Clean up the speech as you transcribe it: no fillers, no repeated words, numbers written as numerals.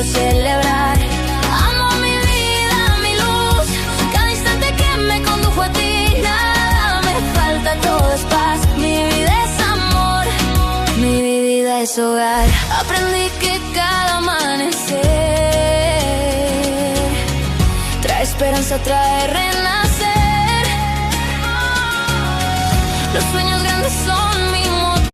celebrar. Amo mi vida, mi luz, cada instante que me condujo a ti. Nada me falta, todo es paz. Mi vida es amor, mi vida es hogar. Aprendí que cada amanecer trae esperanza, trae renacer. Los sueños grandes son